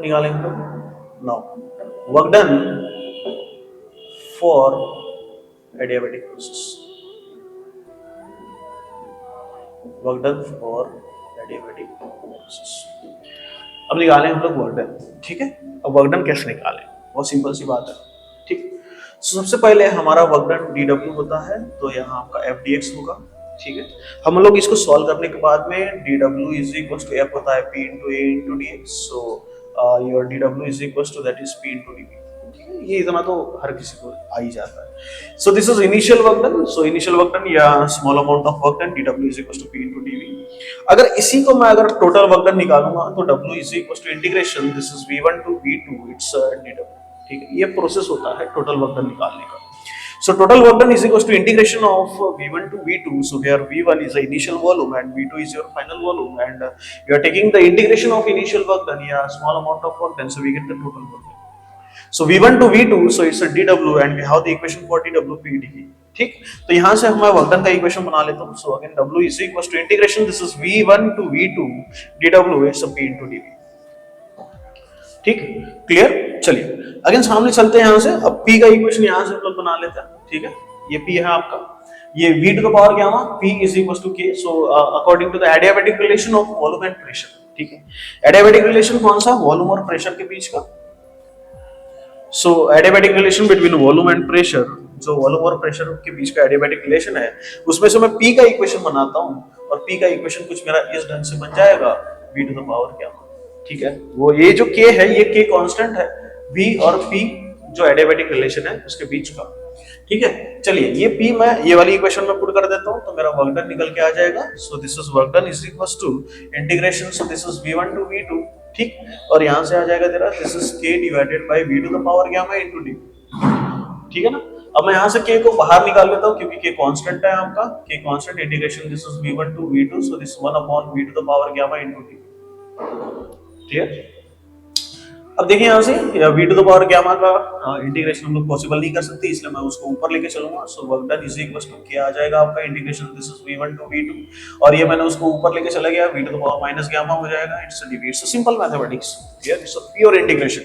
निकालेंगे तो now work done for adiabatic process, work done for adiabatic process. अब निकालें हम लोग वर्क डन, ठीक है। अब वर्क डन कैसे निकालें, बहुत सिंपल सी बात है, ठीक। सबसे पहले हमारा वर्क डन डीडब्ल्यू होता है, तो यहाँ आपका एफ डी एक्स होगा, ठीक है। हम लोग इसको सॉल्व करने के बाद में DW is equal to F होता है P into A into D X, so your DW is equal to that is P into D B, ठीक है। ये इतना तो हर किसी को आ ही जाता है। So this is initial work done, so initial work done या small amount of work done DW is equal to P into D B. अगर इसी को मैं अगर टोटल वर्क डन निकालूंगा तो W is equal to integration this is v1 to v2 it's DW, ठीक है। ये प्रोसेस होता है टोटल वर्क डन निकालने का। So total work done is equals to integration of V1 to V2. So here V1 is the initial volume and V2 is your final volume, and you are taking the integration of initial work done, yeah, small amount of work done, so we get the total work done. So V1 to V2, so it's a dW and we have the equation for dW P dV, ठीक। तो यहाँ से मैं work done का equation बना लेता हूँ। So again W is equals to integration, this is V1 to V2 dW, it's a P into dV, ठीक, क्लियर। चलिए अगेन सामने चलते हैं यहाँ से। अब P का इक्वेशन यहाँ से हम लोग बना लेते हैं, ठीक है। ये P है आपका, ये V to the power gamma P is equal to K, so according to the adiabatic relation of volume and pressure, ठीक है। एडियाबेटिक रिलेशन कौन सा, वॉल्यूम और प्रेशर के बीच का। So adiabatic relation between volume and pressure, जो volume और प्रेशर के बीच का एडियाबेटिक रिलेशन है, उसमें से मैं P का इक्वेशन बनाता हूँ, और P का इक्वेशन कुछ मेरा इस ढंग से बन जाएगा V to the power gamma, ठीक है। वो ये जो K है, ये K कांस्टेंट है, V और P जो एडियाबेटिक रिलेशन है उसके बीच का, ठीक है। चलिए ये P मैं ये वाली इक्वेशन में पुट कर देता हूं, तो मेरा वर्क डन निकल के आ जाएगा। So this is work done is equal to integration, so this is V1 to V2, ठीक। और यहां से आ जाएगा तेरा this is K divided by V to the power gamma into D, ठीक है ना। अब मैं यहां से K को बाहर निकाल लेता हूं क्योंकि K कांस्टेंट है आपका, K constant, integration this is V1 to V2, so this 1 upon V to the power gamma into D, clear. अब देखिए यहाँ से v to the power gamma का इंटीग्रेशन हम लोग पॉसिबल नहीं कर सकते, इसलिए मैं उसको ऊपर लेके चलूंगा। So work done is equal to क्या आ जाएगा आपका integration this is v1 to v2, और ये मैंने उसको ऊपर लेके चला गया, v to the power minus gamma हो जाएगा, it's a dv, it's simple mathematics, clear, it's a pure integration.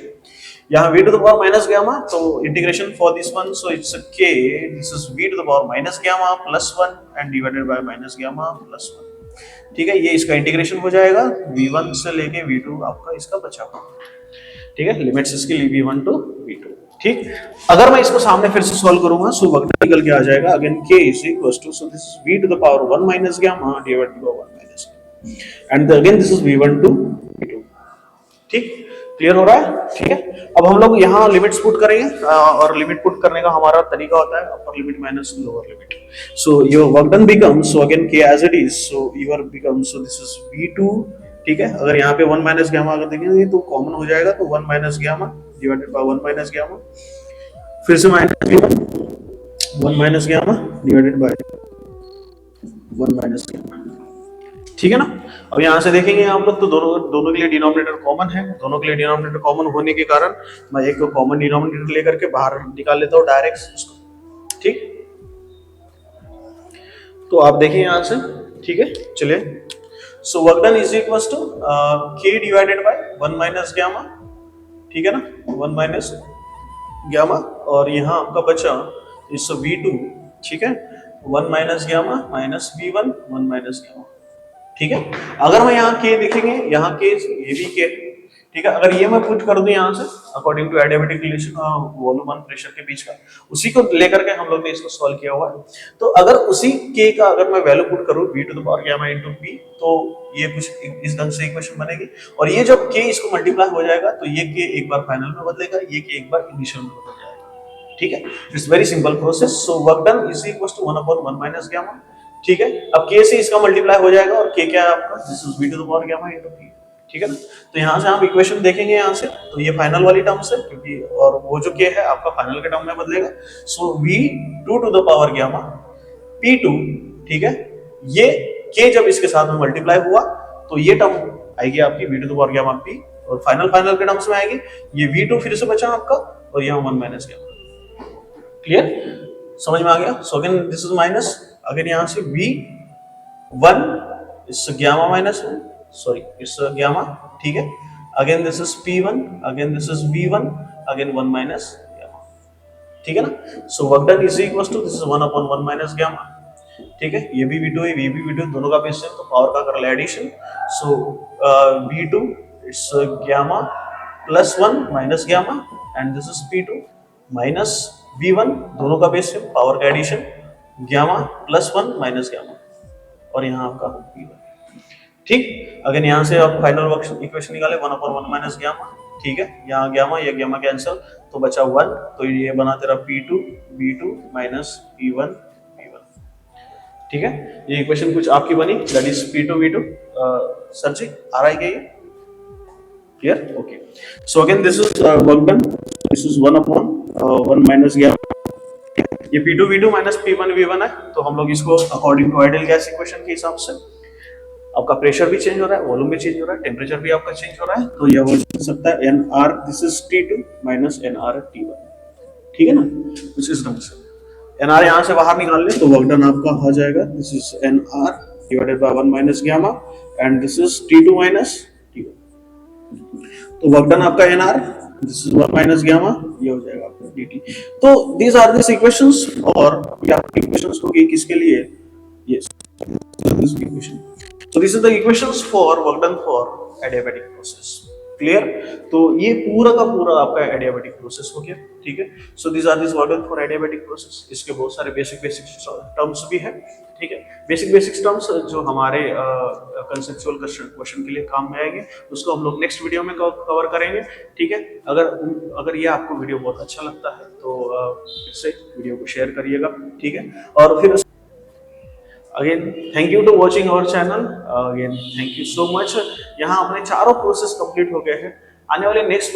यहाँ v to the power minus gamma, तो integration for this one, so it's k this is v to the power minus gamma plus 1 and divided by minus gamma plus 1, ठीक है। ये इसका integration हो जाएगा v1 से लेके v2 आपका इसका बचा हुआ, ठीक है। लिमिट्स इसकी v1 टू v2, ठीक। अगर मैं इसको सामने फिर से सॉल्व करूंगा, सो वर्क डन निकल के आ जाएगा again K is equal to, so this is v to the power 1 minus gamma divided by 1 minus and again this is v1 to v2, ठीक, क्लियर हो रहा है, ठीक है। अब हम लोग यहाँ लिमिट्स पुट करेंगे, और लिमिट पुट करने का हमारा तरीका होता है upper limit minus lower limit. So your work done becomes, so again K as it is, so your becomes, so this is v2, ठीक है। अगर यहाँ पे 1 माइनस गामा अगर देखेंगे तो कॉमन हो जाएगा, तो 1 minus gamma divided by 1 minus gamma, फिर से minus gamma 1 minus gamma divided by 1 minus gamma, ठीक है ना। अब यहाँ से देखेंगे हम लोग तो दोनों के लिए डिनोमिनेटर कॉमन है, दोनों के लिए डिनोमिनेटर कॉमन होने के कारण मैं एक कॉमन डिनोमिनेटर लेकर के बाहर निकाल लेता हूँ डायरेक्ट उसको, ठीक। तो आप देखिए यहाँ से, ठीक है। चलिए so work done is equal to K divided by 1 minus gamma, ठीक है ना, 1 माइनस गामा, और यहाँ आपका बचा इस v2, ठीक है, 1 minus gamma minus v1 1 minus gamma, ठीक है। अगर मैं यहाँ K देखेंगे, यहाँ K ये भी K, ठीक है। अगर ये मैं पुट कर दूं यहाँ से according to adiabatic relation volume और प्रेशर के बीच का, उसी को लेकर के हम लोग ने इसको सॉल्व किया हुआ है। तो अगर उसी K का अगर मैं वैल्यू पुट करूं v to the power gamma into P, तो ये कुछ इस ढंग से इक्वेशन बनेगी, और ये जब K इसको मल्टीप्लाई हो जाएगा तो ये K एक बार फाइनल में बदलेगा, ये K एक बार इनिशियल में बदल जाएगा, ठीक है। It's very simple process. So work done is equal to 1 upon 1 minus gamma, ठीक है। अब K से इसका मल्टीप्लाई हो जाएगा, और K क्या है आपका, this is v to the power gamma into P, ठीक है ना। तो यहाँ से आप इक्वेशन देखेंगे यहाँ से, तो ये फाइनल वाली टर्म से, क्योंकि और वो जो K है आपका फाइनल के टर्म में बदलेगा। So v2 to the power gamma P2, ठीक है। ये K जब इसके साथ में मल्टीप्लाई हुआ तो ये टर्म आएगी आपकी v2 to the power gamma P, और फाइनल के टर्म्स में आएगी ये v2 फिर से बचा आपका, और यहाँ 1 माइनस गामा, क्लियर, समझ में आ गया। So again this is minus, again यहाँ से v1 is gamma minus, sorry is gamma, ठीक है, again this is P1, again this is V1, again 1 minus gamma, ठीक है ना। So work done is equal to this is 1 upon 1 minus gamma, ठीक है। ये भी V2 है, ये भी V2, दोनों का बेस सेम, तो पावर का कर ले addition. So V2 it's gamma plus 1 minus gamma, and this is P2 minus V1, दोनों का बेस सेम, पावर का addition, gamma plus 1 minus gamma, और यहाँ आपका V1, ठीक। अगर यहाँ से आप फाइनल इक्वेशन निकाले 1 अपॉन 1 माइनस गामा, ठीक है। यहाँ गामा या गामा कैंसिल, तो बचा 1, तो ये बना तेरा P2 V2 minus P1 V1, ठीक है। ये इक्वेशन कुछ आपकी बनी, that is P2 V2। Sir जी आ रहा है क्या ये? Clear? Okay. So again this is work done, this is 1 upon 1 minus gamma, ये P2 V2 minus P1 V1 है, तो हम लोग इसको according to ideal gas equation के हिसाब से, आपका प्रेशर भी चेंज हो रहा है, वॉल्यूम भी चेंज हो रहा है, टेम्परेचर भी आपका चेंज हो रहा है, तो यह हो सकता है NR this is T2 minus NR T1, ठीक है ना, कुछ इस ढंग से। NR यहाँ से बाहर निकाल ले तो वर्क डन आपका हो जाएगा, this is NR divided by 1 minus gamma, and this is T2 minus T1, तो वर्क डन आपका NR this is 1 minus gamma, ये हो जाएगा आपका dt। तो दीज आर दिस इक्वेशंस, और ये आपकी इक्वेशंस होगी किसके लिए? Yes, this equation. So this is the equations for work done for adiabatic process. Clear? तो ये पूरा का पूरा आपका adiabatic process हो गया, ठीक है। So these are this work done for adiabatic process. इसके बहुत सारे बेसिक टर्म्स भी है, ठीक है। बेसिक टर्म्स जो हमारे कंसेप्चुअल क्वेश्चन के लिए काम में आएंगे, उसको हम लोग नेक्स्ट वीडियो में कवर करेंगे, ठीक है। अगर ये आपको वीडियो बहुत अच्छा लगता है तो इससे वीडियो को शेयर करिएगा, ठीक है। और फिर again thank you to watching our channel, again thank you so much. यहाँ अपने चारों प्रोसेस कंप्लीट हो गए हैं। आने वाले नेक्स्ट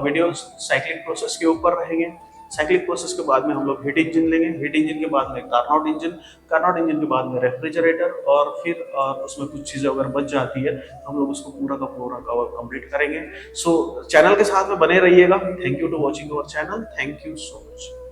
वीडियो साइक्लिक प्रोसेस के ऊपर रहेंगे। साइक्लिक प्रोसेस के बाद में हम लोग हीट इंजन लेंगे, हीट इंजन के बाद में कार्नोट इंजन के बाद में रेफ्रिजरेटर, और फिर उसमें कुछ चीज़ें अगर बच जाती है तो हम लोग उसको पूरा का पूरा कवर कंप्लीट करेंगे। सो चैनल के साथ में बने रहिएगा। Thank you to watching our channel, thank you so much.